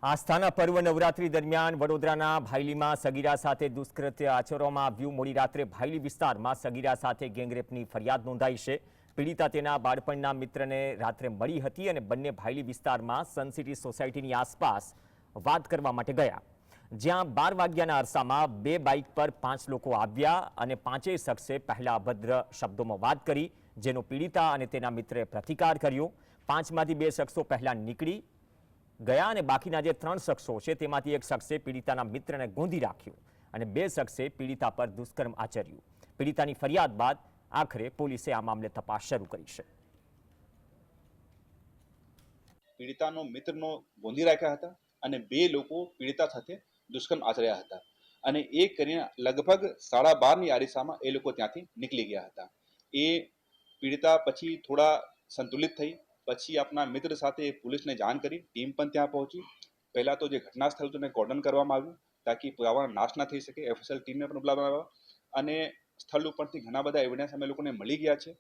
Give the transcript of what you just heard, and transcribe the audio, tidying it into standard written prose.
આસ્થાના પર્વ નવરાત્રી દરમિયાન વડોદરાના ભાયલીમાં સગીરા સાથે દુષ્કૃત્ય આચરવામાં આવ્યું। મોડી રાત્રે ભાયલી વિસ્તારમાં સગીરા સાથે ગેંગરેપની ફરિયાદ નોંધાઈ છે। પીડિતા તેના બાળપણના મિત્રને રાત્રે મળી હતી અને બંને ભાયલી વિસ્તારમાં સનસિટી સોસાયટીની આસપાસ વાત કરવા માટે ગયા, જ્યાં 12 વાગ્યાના અરસામાં બે બાઇક પર 5 લોકો આવ્યા અને પાંચેય શખ્સે પહેલા અભદ્ર શબ્દોમાં વાત કરી, જેનો પીડિતા અને તેના મિત્રે પ્રતિકાર કર્યો। 5માંથી 2 શખ્સો પહેલા નીકળી ગયા અને બાકીના જે 3 શખ્સો છે તેમાંથી એક શખ્સે પીડિતાના મિત્રને ગોંધી રાખ્યો અને 2 શખ્સે પીડિતા પર દુષ્કર્મ આચર્યું। પીડિતાની ફરિયાદ બાદ આખરે પોલીસે આ મામલે તપાસ શરૂ કરી છે। પીડિતાનો મિત્રનો ગોંધી રાખ્યા હતા અને 2 લોકો પીડિતા સાથે દુષ્કર્મ આચર્યા હતા અને એ કરીને લગભગ 12:30ની આરિસામાં એ લોકો ત્યાંથી નીકળી ગયા હતા। એ પીડિતા પછી થોડા સંતુલિત થઈ, પછી આપના મિત્ર સાથે પોલીસને જાણ કરી। ટીમ પણ ત્યાં પહોંચી। પહેલા તો જે ઘટના સ્થળ હતું એને કોર્ડન કરવામાં આવ્યું તાકી પુરાવાનો નાશ ના થઈ શકે। એફએસએલ ટીમને પણ બોલાવવામાં આવ્યા અને સ્થળ ઉપરથી ઘણા બધા એવિડન્સ અમે લોકોને મળી ગયા છે।